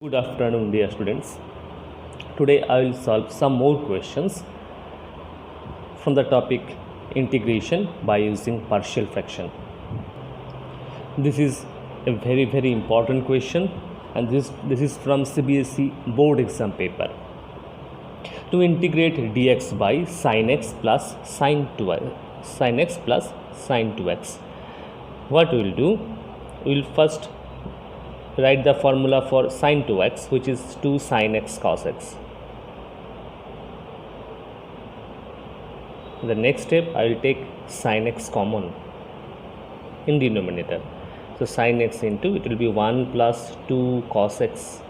Good afternoon, dear students. Today I will solve some more questions from the topic integration by using partial fraction. This is a very important question, and this is from CBSE board exam paper. To integrate dx by sin x plus sin 2x, what we will do? We will first write the formula for sin 2x, which is 2 sin x cos x. The next step, I will take sin x common in denominator. So sin x into, it will be 1 plus 2 cos x.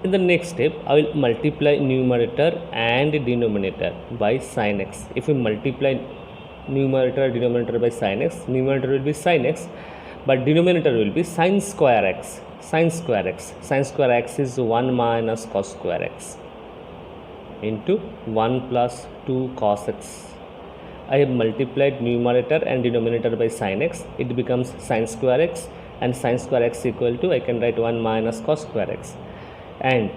In the next step, I will multiply numerator and denominator by sin x. If we multiply numerator denominator by sin x, numerator will be sin x, but denominator will be sin square x. Sin square x is 1 minus cos square x into 1 plus 2 cos x. I have multiplied numerator and denominator by sin x. It becomes sin square x, and sin square x equal to, I can write 1 minus cos square x. And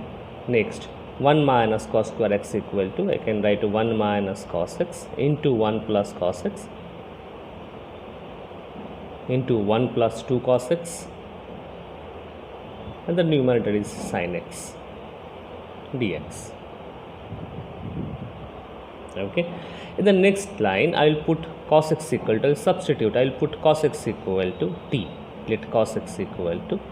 next, 1 minus cos square x equal to, I can write 1 minus cos x into 1 plus cos x into 1 plus 2 cos x, and the numerator is sin x dx. Okay. In the next line, I will put cos x equal to, substitute, I will put cos x equal to t. Let cos x equal to t.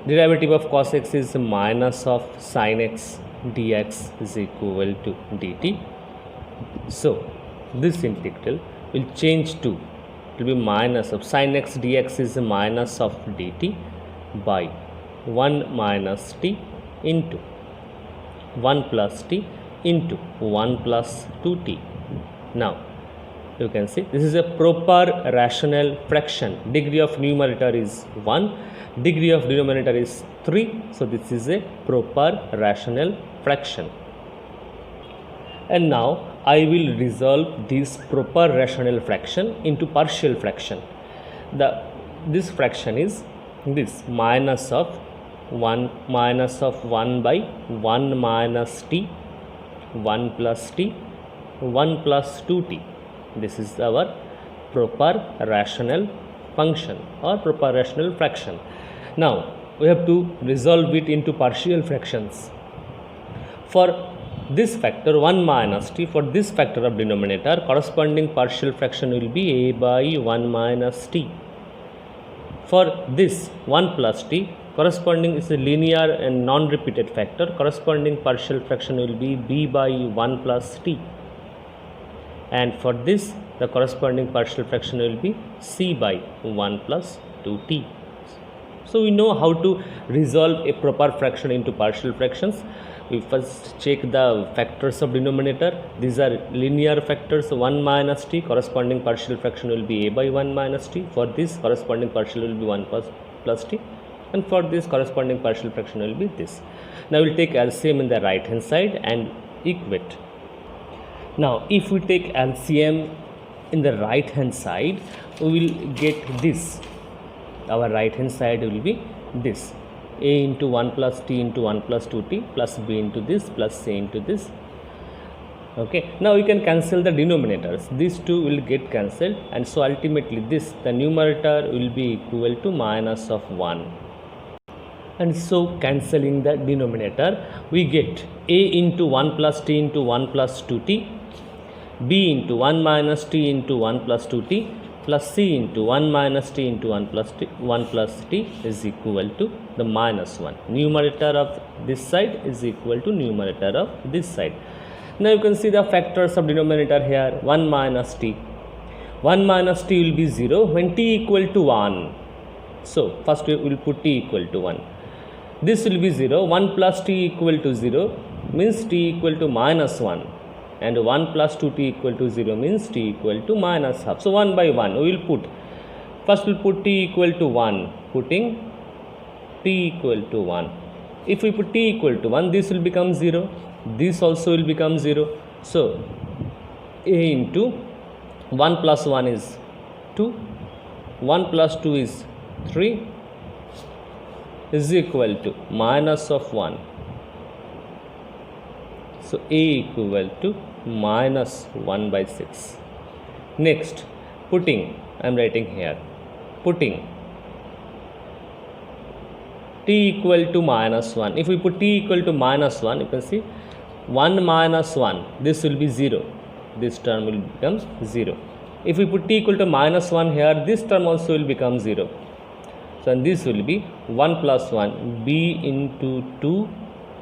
Derivative of cos x is minus of sin x dx is equal to dt. So this integral will change to, it will be minus of sin x dx is minus of dt by 1 minus t into 1 plus t into 1 plus 2t. Now you can see this is a proper rational fraction. Degree of numerator is 1, degree of denominator is 3, so this is a proper rational fraction. And now I will resolve this proper rational fraction into partial fraction. This fraction is this minus of 1 by 1 minus t, 1 plus t, 1 plus 2t. This is our proper rational function or proper rational fraction. Now we have to resolve it into partial fractions. For this factor 1 minus t, for this factor of denominator, corresponding partial fraction will be a by 1 minus t. For this 1 plus t, corresponding is a linear and non-repeated factor, corresponding partial fraction will be b by 1 plus t. And for this, the corresponding partial fraction will be c by 1 plus 2t. So we know how to resolve a proper fraction into partial fractions. We first check the factors of denominator. These are linear factors. 1 minus t, corresponding partial fraction will be a by 1 minus t. For this, corresponding partial will be 1 plus t. And for this, corresponding partial fraction will be this. Now we will take LCM in the right hand side and equate. Now if we take LCM in the right hand side, we will get this. Our right hand side will be this, a into 1 plus t into 1 plus 2t plus b into this plus c into this. Okay, now we can cancel the denominators. These two will get cancelled, and so ultimately this, the numerator will be equal to minus of 1. And so cancelling the denominator, we get a into 1 plus t into 1 plus 2t, b into 1 minus t into 1 plus 2t, plus c into 1 minus t into 1 plus t is equal to the minus 1. Numerator of this side is equal to numerator of this side. Now you can see the factors of denominator here. 1 minus t. 1 minus t will be 0 when t equal to 1. So first we will put t equal to 1. This will be 0. 1 plus t equal to 0 means t equal to minus 1. And 1 plus 2t equal to 0 means t equal to minus half. So 1 by 1 we will put, first we will put t equal to 1, putting t equal to 1. If we put t equal to 1, this will become 0, this also will become 0. So a into 1 plus 1 is 2, 1 plus 2 is 3 is equal to minus of 1. So A equal to minus 1 by 6. Next, putting, I am writing here, putting t equal to minus 1. If we put t equal to minus 1, you can see 1 minus 1, this will be 0. This term will become 0. If we put t equal to minus 1 here, this term also will become 0. So and this will be 1 plus 1, b into 2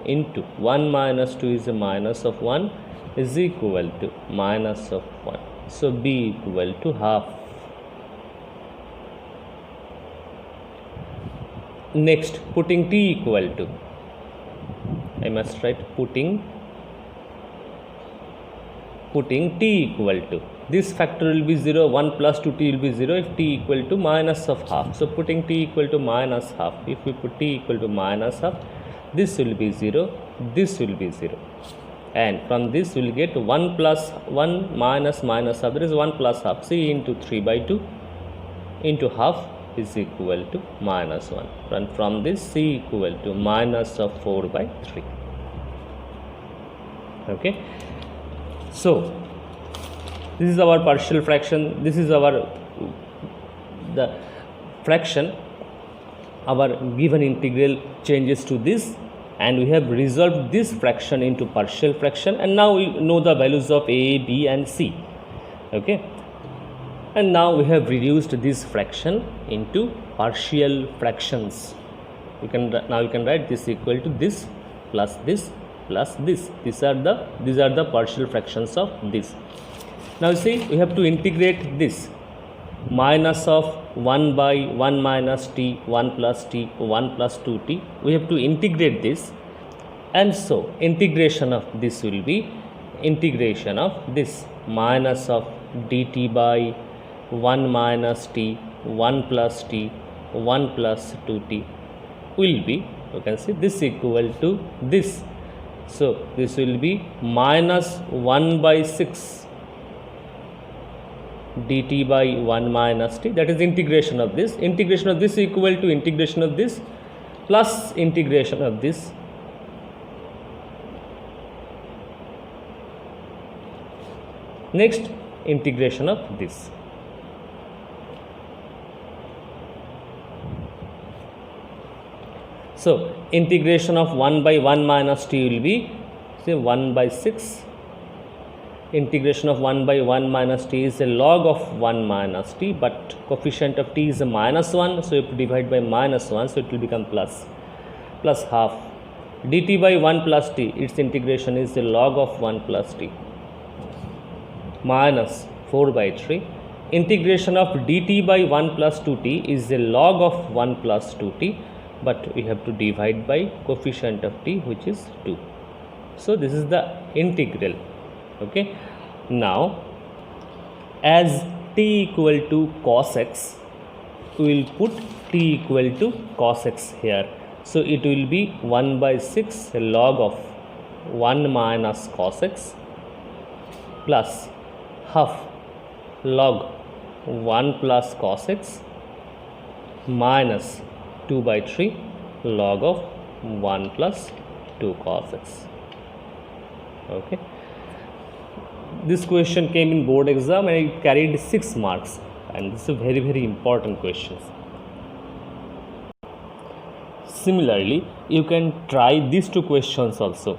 into 1 minus 2 is a minus of 1 is equal to minus of 1. So b equal to half. Next, putting t equal to, I must write putting t equal to, this factor will be 0, 1 plus 2t will be 0 if t equal to minus of half. So putting t equal to minus half, if we put t equal to minus half, this will be 0, this will be 0. And from this we will get 1 plus 1 minus minus half, there is 1 plus half, c into 3 by 2 into half is equal to minus 1. And from this c equal to minus of 4 by 3. Okay. So this is our partial fraction, this is our the fraction, our given integral changes to this, and we have resolved this fraction into partial fraction, and now we know the values of a, b and c. Okay, and now we have reduced this fraction into partial fractions. You can write this equal to this plus this plus this. These are the partial fractions of this. Now see, we have to integrate this minus of 1 by 1 minus t, 1 plus t, 1 plus 2t. We have to integrate this, and so integration of this will be integration of this minus of dt by 1 minus t, 1 plus t, 1 plus 2t will be, you can see, this equal to this. So this will be minus 1 by 6 dt by 1 minus t, that is integration of this. Integration of this equal to integration of this plus integration of this. Next, integration of this. So integration of 1 by 1 minus t will be, say, 1 by 6. Integration of 1 by 1 minus t is a log of 1 minus t, but coefficient of t is a minus 1, so you have to divide by minus 1, so it will become plus half. dt by 1 plus t, its integration is the log of 1 plus t minus 4 by 3. Integration of dt by 1 plus 2t is the log of 1 plus 2t, but we have to divide by coefficient of t, which is 2. So this is the integral. Okay, now as t equal to cos x, we will put t equal to cos x here. So it will be 1 by 6 log of 1 minus cos x plus half log 1 plus cos x minus 2 by 3 log of 1 plus 2 cos x. Okay. This question came in board exam and it carried 6 marks, and this is a very, very important question. Similarly, you can try these two questions also.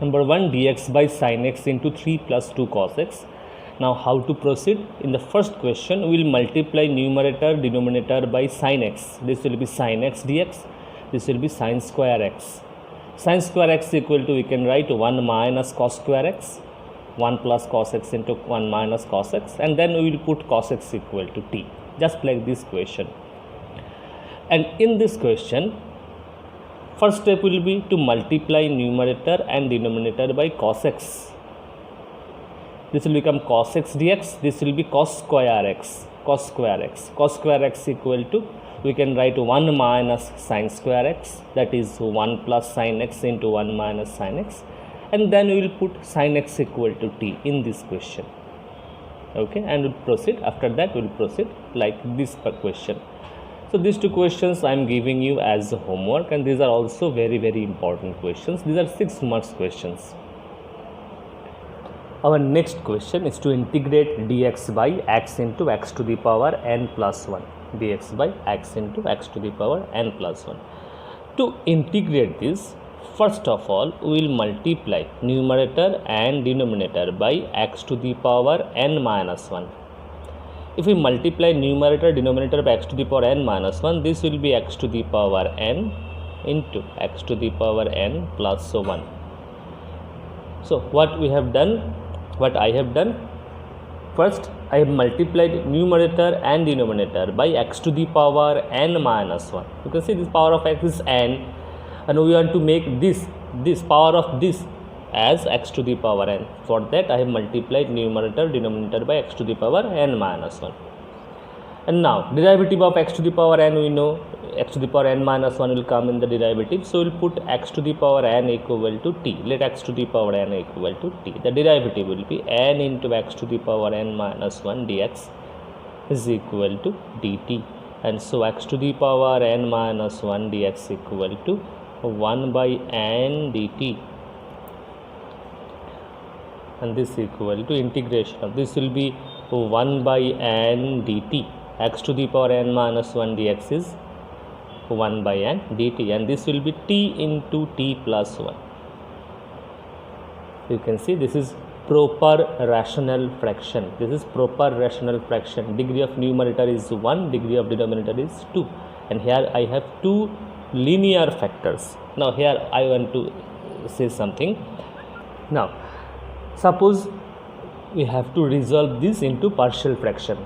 Number 1, dx by sin x into 3 plus 2 cos x. Now how to proceed? In the first question, we will multiply numerator denominator by sin x. This will be sin x dx. This will be sin square x. Sin square x equal to, we can write 1 minus cos square x, 1 plus cos x into 1 minus cos x, and then we will put cos x equal to t, just like this question. And in this question, first step will be to multiply numerator and denominator by cos x. This will become cos x dx, this will be cos square x, cos square x. Cos square x equal to, we can write 1 minus sin square x, that is 1 plus sin x into 1 minus sin x, and then we will put sin x equal to t in this question. Okay, and we'll proceed. After that, we will proceed like this per question. So these two questions I am giving you as homework, and these are also very important questions. These are 6 marks questions. Our next question is to integrate dx by x into x to the power n plus 1. Dx by x into x to the power n plus 1. To integrate this, first of all, we will multiply numerator and denominator by x to the power n minus 1. If we multiply numerator denominator by x to the power n minus 1, this will be x to the power n into x to the power n plus 1. So what I have done, first I have multiplied numerator and denominator by x to the power n minus 1. You can see this power of x is n, and we want to make this power of this as x to the power n. For that I have multiplied numerator denominator by x to the power n minus 1. And now derivative of x to the power n, we know x to the power n minus 1 will come in the derivative, so we will put x to the power n equal to t. Let x to the power n equal to t. The derivative will be n into x to the power n minus 1 dx is equal to dt, and so x to the power n minus 1 dx equal to 1 by n dt, and this equal to integration of this will be 1 by n dt. X to the power n minus 1 dx is 1 by n dt, and this will be t into t plus 1. You can see this is proper rational fraction. This is proper rational fraction. Degree of numerator is 1, degree of denominator is 2, and here I have 2 linear factors. Now here I want to say something. Now suppose we have to resolve this into partial fraction.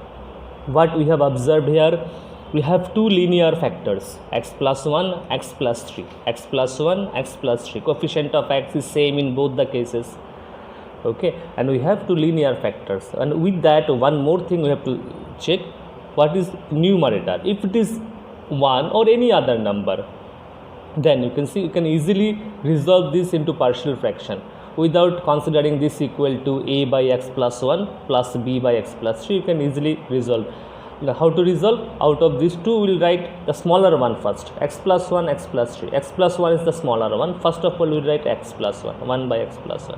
What we have observed here, we have 2 linear factors, x plus 1, x plus 3, x plus 1, x plus 3. Coefficient of x is same in both the cases. Okay, and we have 2 linear factors, and with that one more thing we have to check, what is numerator. If it is 1 or any other number, then you can see you can easily resolve this into partial fraction without considering this equal to a by x plus 1 plus b by x plus 3. You can easily resolve. Now how to resolve? Out of these two we will write the smaller one first, x plus 1, x plus 3. X plus 1 is the smaller one. First of all we will write x plus 1, 1 by x plus 1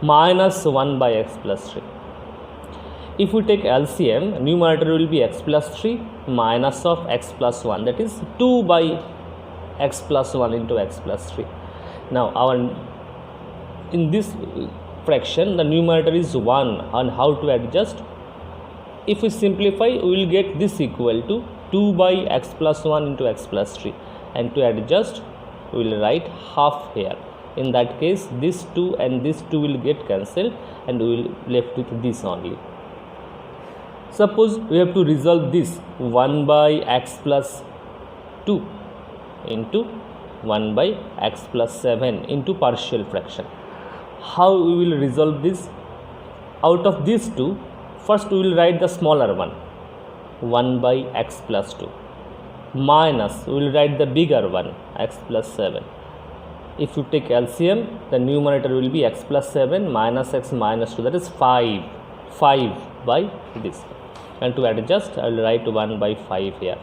minus 1 by x plus 3. If we take LCM, numerator will be x plus 3 minus of x plus 1, that is 2 by x plus 1 into x plus 3. Now in this fraction the numerator is 1, and how to adjust? If we simplify, we will get this equal to 2 by x plus 1 into x plus 3, and to adjust we will write half here. In that case this 2 and this 2 will get cancelled, and we will left with this only. Suppose we have to resolve this 1 by x plus 2 into 1 by x plus 7 into partial fraction. How we will resolve this? Out of these two, first we will write the smaller one, 1 by x plus 2, minus we will write the bigger one, x plus 7. If you take LCM, the numerator will be x plus 7 minus x minus 2, that is 5 by this, and to adjust I will write 1 by 5 here.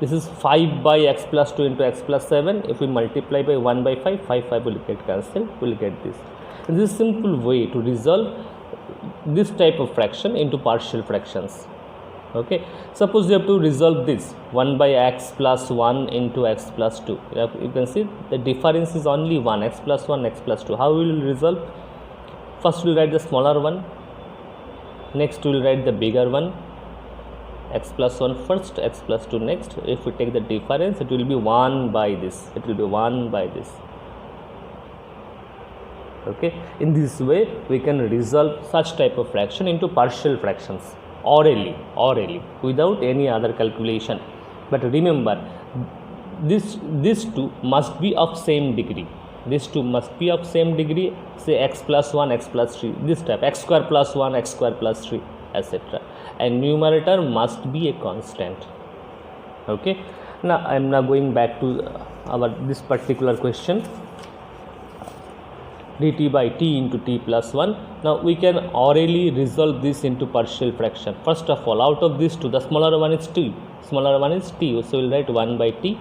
This is 5 by x plus 2 into x plus 7. If we multiply by 1 by 5, 5 will get cancelled, we will get this. And this is a simple way to resolve this type of fraction into partial fractions. Okay, suppose you have to resolve this 1 by x plus 1 into x plus 2. You can see the difference is only 1, x plus 1, x plus 2. How we will resolve? First we will write the smaller one, next we will write the bigger one, x plus 1 first, x plus 2 next. If we take the difference, it will be 1 by this, it will be 1 by this. Okay, in this way we can resolve such type of fraction into partial fractions orally without any other calculation. But remember, these two must be of same degree. These two must be of same degree, say x plus 1, x plus 3, this type, x square plus 1, x square plus 3, etc. And numerator must be a constant. Okay, now I am now going back to this particular question. dt by t into t plus 1. Now we can orally resolve this into partial fraction. First of all, out of this 2, the smaller one is t, so we'll write 1 by t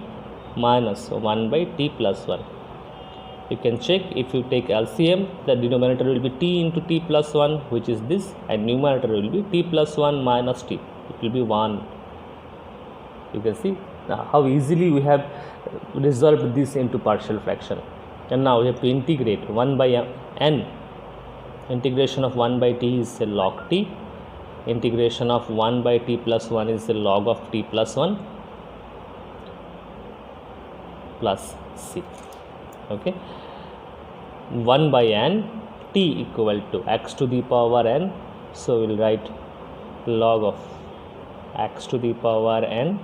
minus 1 by t plus 1. You can check, if you take LCM, the denominator will be t into t plus 1, which is this, and numerator will be t plus 1 minus t, it will be 1. You can see how easily we have resolved this into partial fraction. And now we have to integrate 1 by n. Integration of 1 by t is a log t. Integration of 1 by t plus 1 is a log of t plus 1 plus c. Okay. 1 by n, t equal to x to the power n. So we'll write log of x to the power n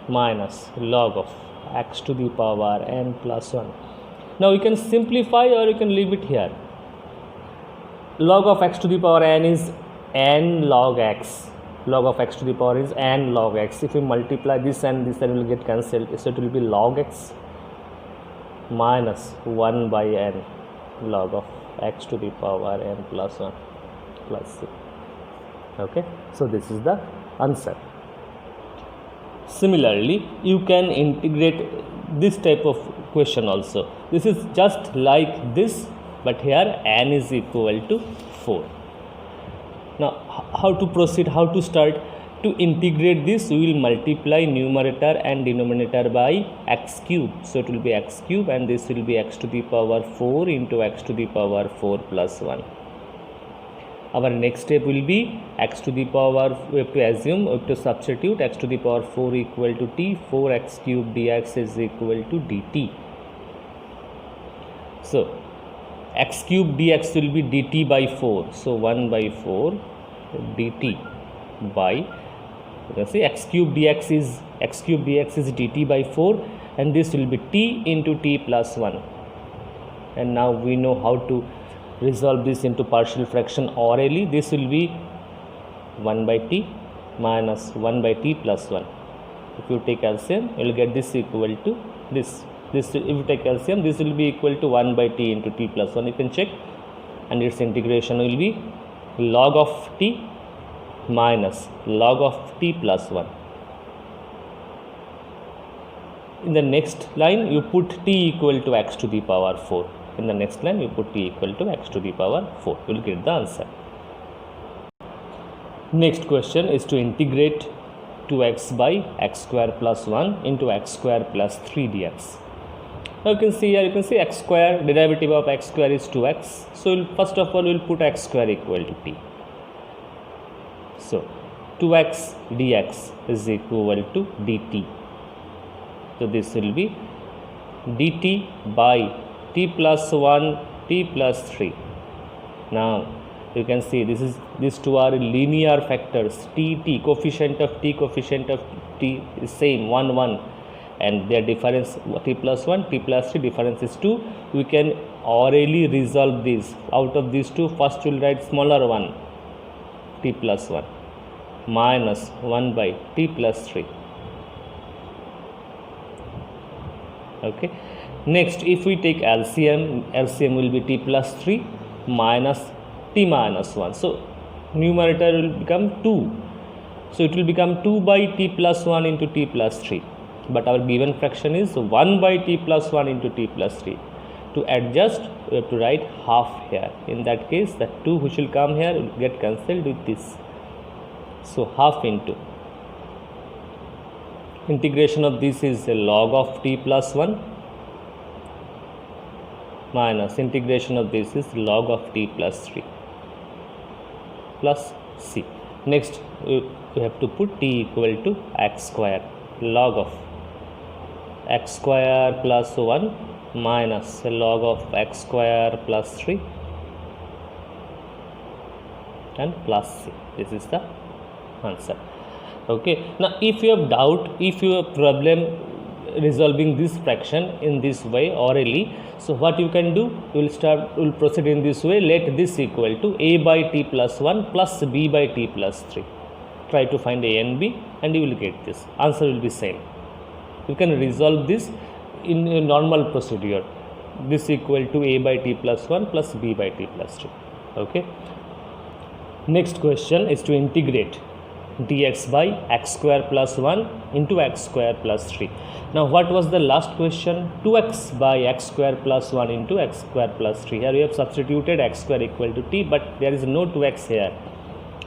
minus log of x to the power n plus 1. Now you can simplify or you can leave it here. Log of x to the power n is n log x. Log of x to the power is n log x. If you multiply this and this, then will get cancelled. So it will be log x minus 1 by n log of x to the power n plus 1 plus c. Okay, so this is the answer. Similarly, you can integrate this type of question also. This is just like this, but here n is equal to 4. Now how to proceed, how to start? To integrate this, we will multiply numerator and denominator by x cube. So it will be x cube, and this will be x to the power 4 into x to the power 4 plus 1. Our next step will be x to the power, we have to assume, we have to substitute x to the power 4 equal to t, 4x cube dx is equal to dt. So x cube dx will be dt by 4. So 1 by 4 dt by, you can see x cube dx is dt by 4, and this will be t into t plus 1. And now we know how to resolve this into partial fraction orally. This will be 1 by t minus 1 by t plus 1. If you take LCM, you will get this equal to this. If you take LCM, this will be equal to 1 by t into t plus 1. You can check, and its integration will be log of t minus log of t plus 1. In the next line, you put t equal to x to the power 4. In the next line, you put t equal to x to the power 4. You will get the answer. Next question is to integrate 2x by x square plus 1 into x square plus 3 dx. Now you can see here, you can see x square, derivative of x square is 2x. So first of all, we will put x square equal to t. So 2x dx is equal to dt. So this will be dt by t plus 1 t plus 3. Now you can see these two are linear factors. Coefficient of t is same, 1 1, and their difference t plus 1 t plus 3 difference is 2. We can orally resolve this. Out of these two, first we will write smaller one, t plus 1 minus 1 by t plus 3. Okay. Next, if we take LCM will be t plus 3 minus t minus 1. So numerator will become 2. So it will become 2 by t plus 1 into t plus 3. But our given fraction is 1 by t plus 1 into t plus 3. To adjust, we have to write half here. In that case, the 2 which will come here will get cancelled with this. So half into integration of this is a log of t plus 1 minus integration of this is log of t plus 3 plus c. Next, we have to put t equal to x square, log of x square plus 1 minus log of x square plus 3 and plus c. This is the answer. Okay. Now if you have doubt, if you have problem resolving this fraction in this way orally, so what you can do, you will proceed in this way. Let this equal to a by t plus 1 plus b by t plus 3. Try to find a and b, and you will get this answer will be same. You can resolve this in a normal procedure. this equal to a by t plus 1 plus b by t plus 2. Okay. Next question is to integrate dx by x square plus 1 into x square plus 3. Now what was the last question? 2x by x square plus 1 into x square plus 3. Here we have substituted x square equal to t, but there is no 2x here.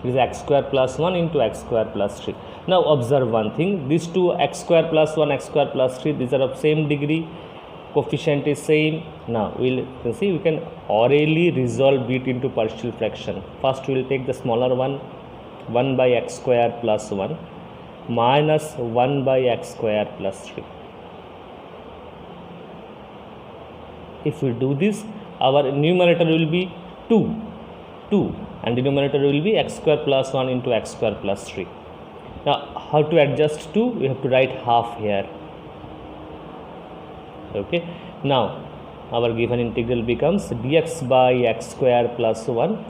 It is x square plus 1 into x square plus 3. Now observe one thing, these two x square plus 1, x square plus 3, these are of same degree, coefficient is same. Now we can orally resolve it into partial fraction. First we will take the smaller one, 1 by x square plus 1 minus 1 by x square plus 3. If we do this, our numerator will be 2 and denominator will be x square plus 1 into x square plus 3. Now how to adjust 2? We have to write half here. Okay. Now our given integral becomes dx by x square plus 1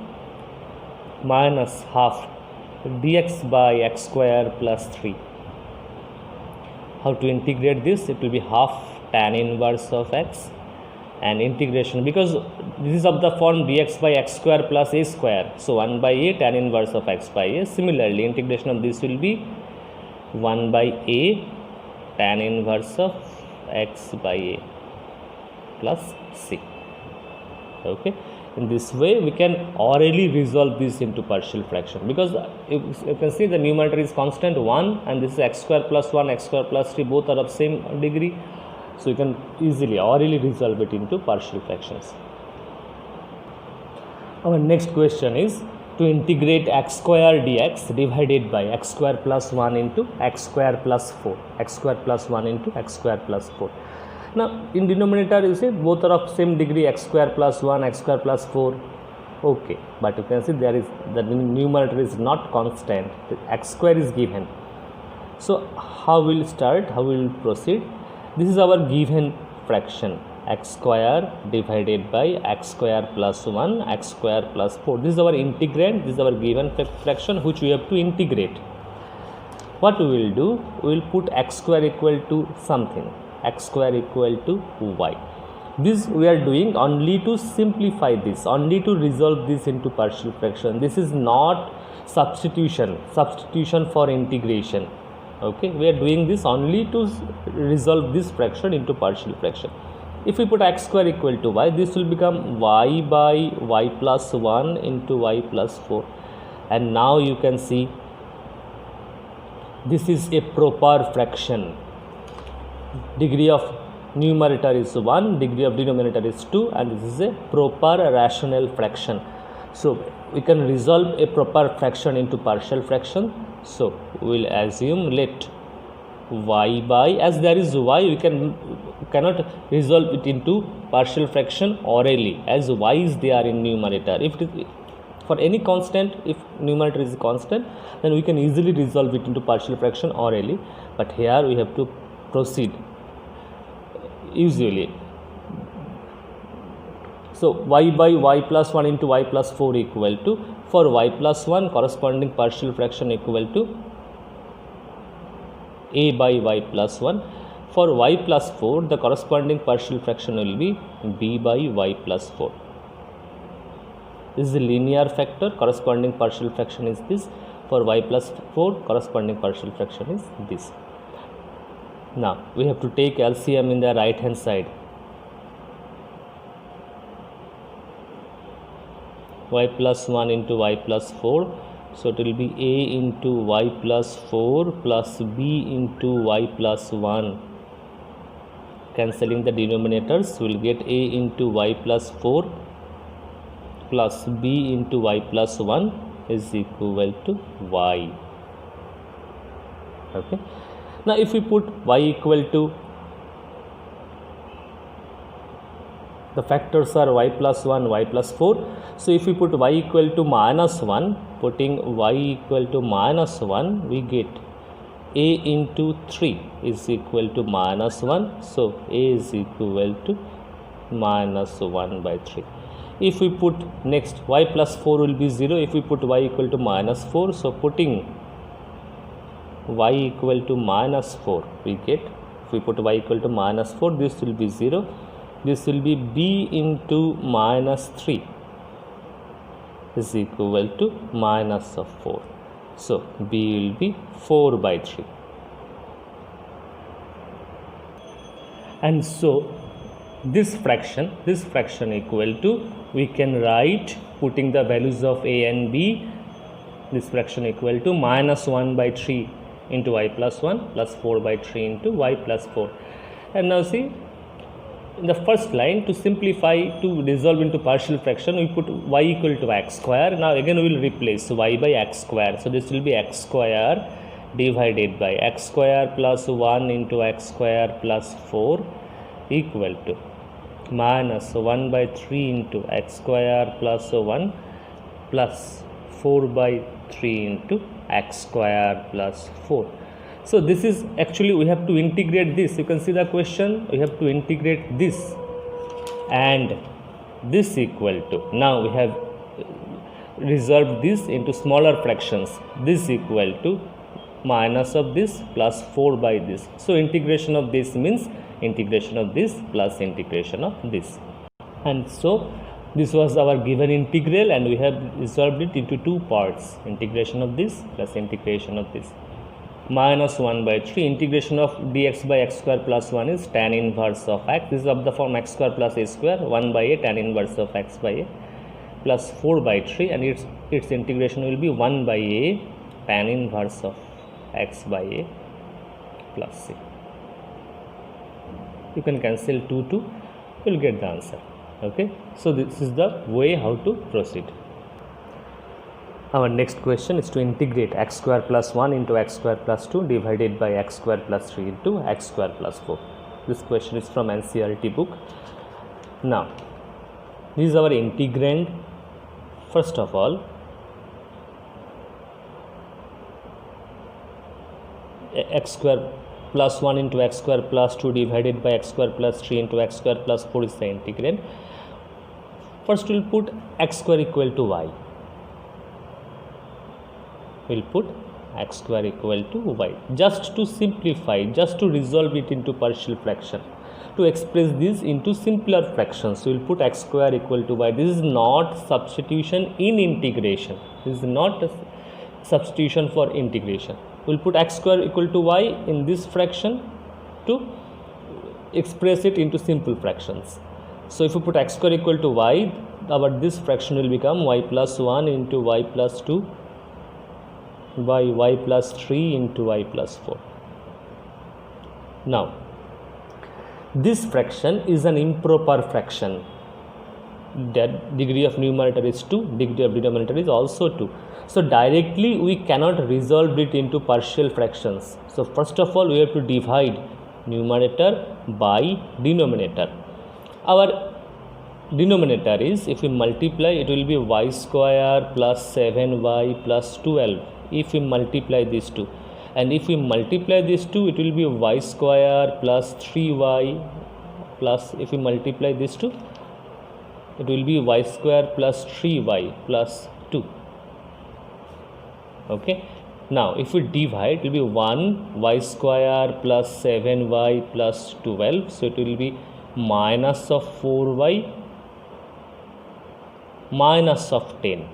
minus half dx by x square plus 3. How to integrate this? It will be half tan inverse of x and integration, because this is of the form dx by x square plus a square, so 1 by a tan inverse of x by a. Similarly, integration of this will be 1 by a tan inverse of x by a plus c. Okay. In this way we can orally resolve this into partial fraction, because you can see the numerator is constant 1 and this is x square plus 1, x square plus 3, both are of same degree, so you can easily orally resolve it into partial fractions. Our next question is to integrate x square dx divided by x square plus 1 into x square plus 4, x square plus 1 into x square plus 4. Now in denominator you see both are of same degree, x square plus 1, x square plus 4. Okay, but you can see there is the numerator is not constant, the x square is given. So how we will start, how we will proceed? This is our given fraction, x square divided by x square plus 1, x square plus 4. This is our integrand, this is our given fraction which we have to integrate. What we will do? We will put x square equal to something, x square equal to y. This we are doing only to simplify this, only to resolve this into partial fraction. This is not substitution for integration. Okay, we are doing this only to resolve this fraction into partial fraction. If we put x square equal to y, this will become y by y plus 1 into y plus 4. And now you can see this is a proper fraction. Degree of numerator is 1, degree of denominator is 2, and this is a proper rational fraction. So we can resolve a proper fraction into partial fraction. So we will assume let y by, as there is y, we cannot resolve it into partial fraction orally, as y is there in numerator. If it is for any constant, if numerator is constant, then we can easily resolve it into partial fraction orally, but here we have to proceed usually. So y by y plus 1 into y plus 4 equal to, for y plus 1 corresponding partial fraction equal to a by y plus 1. For y plus 4 the corresponding partial fraction will be b by y plus 4. This is a linear factor, corresponding partial fraction is this. For y plus 4 corresponding partial fraction is this. Now we have to take LCM in the right hand side. Y plus 1 into y plus 4, so it will be a into y plus 4 plus b into y plus 1. Cancelling the denominators, we will get a into y plus 4 plus b into y plus 1 is equal to y. Okay. Now if we put y equal to, the factors are y plus 1, y plus 4. So if we put y equal to minus 1, putting y equal to minus 1, we get a into 3 is equal to minus 1. So a is equal to minus 1 by 3. If we put next y plus 4 will be 0. If we put y equal to minus 4, so putting y equal to minus 4 we get, if we put y equal to minus 4, this will be 0. this will be b into minus 3 is equal to minus of 4. So b will be 4 by 3. And so this fraction equal to, we can write, putting the values of a and b, this fraction equal to minus 1 by 3 into y plus 1 plus 4 by 3 into y plus 4. And now see, in the first line, to simplify, to resolve into partial fraction, we put y equal to x square. Now again we will replace y by x square. So this will be x square divided by x square plus 1 into x square plus 4 equal to minus 1 by 3 into x square plus 1 plus 4 by 3 into x square plus 4. So this is actually, we have to integrate this. You can see the question, we have to integrate this and this equal to, now we have resolved this into smaller fractions, this equal to minus of this plus 4 by this. So integration of this means integration of this plus integration of this. And so this was our given integral, and we have resolved it into two parts, integration of this plus integration of this. Minus 1 by 3, integration of dx by x square plus 1 is tan inverse of x. This is of the form x square plus a square, 1 by a tan inverse of x by a plus 4 by 3, and its integration will be 1 by a tan inverse of x by a plus c. You can cancel 2, you will get the answer. Okay, so this is the way how to proceed. Our next question is to integrate x square plus 1 into x square plus 2 divided by x square plus 3 into x square plus 4. This question is from NCERT book. Now, this is our integrand. First of all, x square plus 1 into x square plus 2 divided by x square plus 3 into x square plus 4 is the integrand. First we will put x square equal to y. We will put x square equal to y. Just to simplify, just to resolve it into partial fraction, to express this into simpler fractions, we will put x square equal to y. This is not substitution in integration. This is not a substitution for integration. We will put x square equal to y in this fraction to express it into simple fractions. So if you put x square equal to y, this fraction will become y plus 1 into y plus 2 by y plus 3 into y plus 4. Now, this fraction is an improper fraction. That degree of numerator is 2, degree of denominator is also 2. So directly we cannot resolve it into partial fractions. So first of all, we have to divide numerator by denominator. Our denominator is, if we multiply, it will be y square plus 7y plus 12. If we multiply these two, and if we multiply these two, it will be y square plus 3y plus, if we multiply these two, it will be y square plus 3y plus 2. Okay, now if we divide, it will be 1 y square plus 7y plus 12, so it will be minus of 4y minus of 10,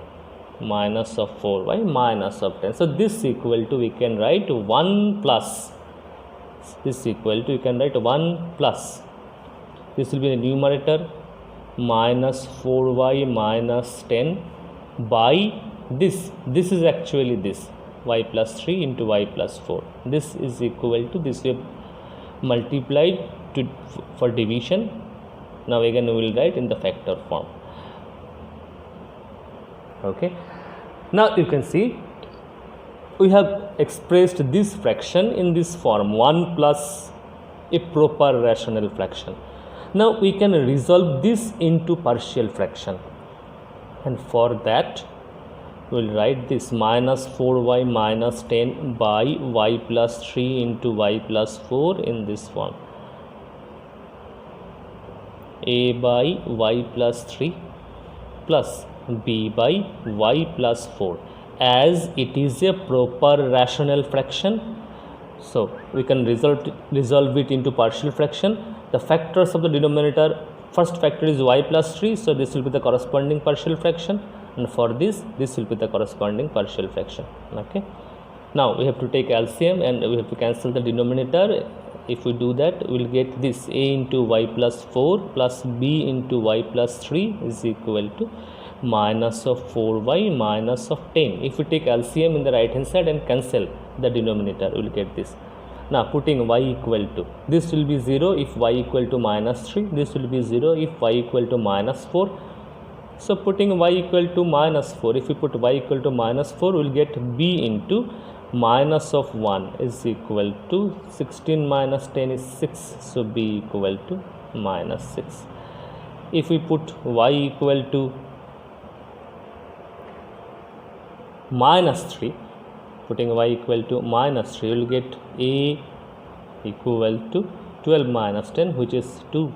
minus of 4y minus of 10. So this equal to, we can write 1 plus, this equal to, you can write 1 plus, this will be the numerator, minus 4y minus 10 by this is actually this, y plus 3 into y plus 4. This is equal to this. We have multiplied for division. Now again we will write in the factor form. Okay, now you can see we have expressed this fraction in this form, 1 plus a proper rational fraction. Now we can resolve this into partial fraction, and for that we will write this minus 4y minus 10 by y plus 3 into y plus 4 in this form, a by y plus 3 plus b by y plus 4. As it is a proper rational fraction, so we can resolve it into partial fraction. The factors of the denominator first factor is y plus 3, so this will be the corresponding partial fraction, and for this will be the corresponding partial fraction. Okay, now we have to take LCM and we have to cancel the denominator. If we do that, we will get this a into y plus 4 plus b into y plus 3 is equal to minus of 4y minus of 10. If we take LCM in the right hand side and cancel the denominator, we will get this. Now putting y equal to, this will be 0 if y equal to minus 3, this will be 0 if y equal to minus 4. So putting y equal to minus 4, if we put y equal to minus 4, we will get b into minus of 1 is equal to 16 minus 10 is 6, so b equal to minus 6. If we put y equal to minus 3, putting y equal to minus 3, you will get a equal to 12 minus 10, which is 2.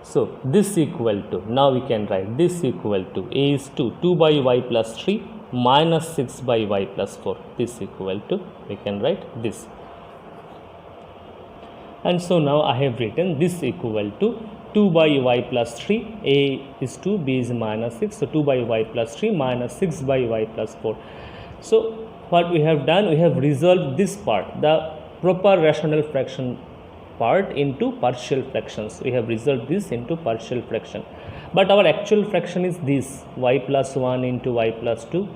So this equal to, now we can write this equal to, a is 2 by y plus 3 minus 6 by y plus 4, this equal to, we can write this. And so now I have written this equal to 2 by y plus 3, a is 2, b is minus 6, so 2 by y plus 3 minus 6 by y plus 4. So what we have done, we have resolved this part, the proper rational fraction part, into partial fractions. We have resolved this into partial fraction, but our actual fraction is this, y plus 1 into y plus 2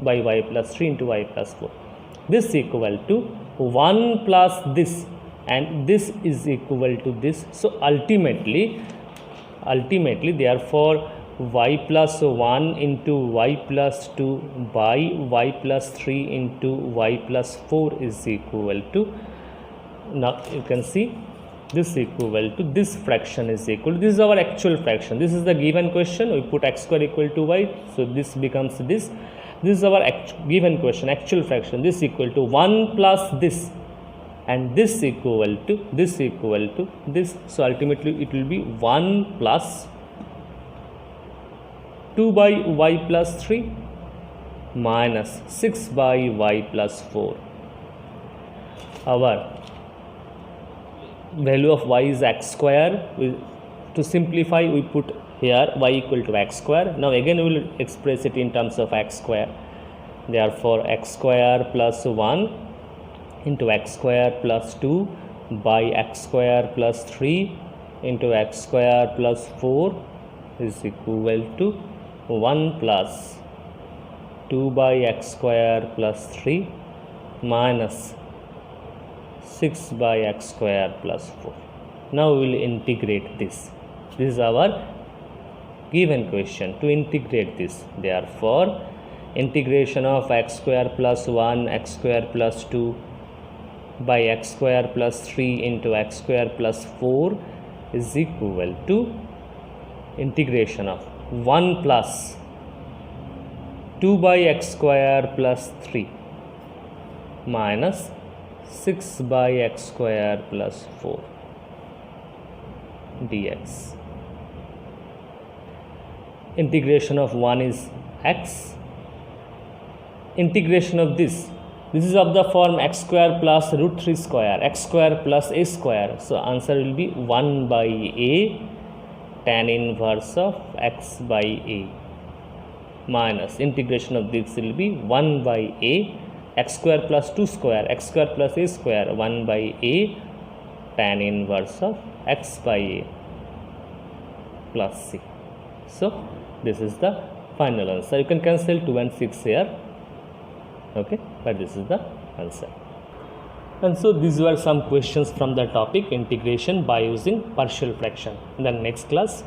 by y plus 3 into y plus 4. This equal to 1 plus this, and this is equal to this. So ultimately therefore y plus 1 into y plus 2 by y plus 3 into y plus 4 is equal to, now you can see this equal to, this fraction is equal to, this is our actual fraction, this is the given question, we put x square equal to y, so this becomes this is our given question, actual fraction, this equal to 1 plus this, and this equal to this, so ultimately it will be 1 plus 2 by y plus 3 minus 6 by y plus 4. Our value of y is x square. To simplify, we put here y equal to x square. Now again we will express it in terms of x square. Therefore x square plus 1 into x square plus 2 by x square plus 3 into x square plus 4 is equal to 1 plus 2 by x square plus 3 minus 6 by x square plus 4. Now we will integrate this. This is our given question, to integrate this. Therefore integration of x square plus 1 x square plus 2 by x square plus 3 into x square plus 4 is equal to integration of 1 plus 2 by x square plus 3 minus 6 by x square plus 4 dx. Integration of 1 is x, integration of this is of the form x square plus root 3 square, x square plus a square, so answer will be 1 by a tan inverse of x by a, minus integration of this will be 1 by a x square plus 2 square, x square plus a square, 1 by a tan inverse of x by a plus c. So this is the final answer. You can cancel 2 and 6 here, okay, but this is the answer. And so these were some questions from the topic integration by using partial fraction. In the next class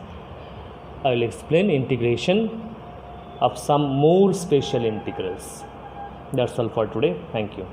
I will explain integration of some more special integrals. That's all for today. Thank you.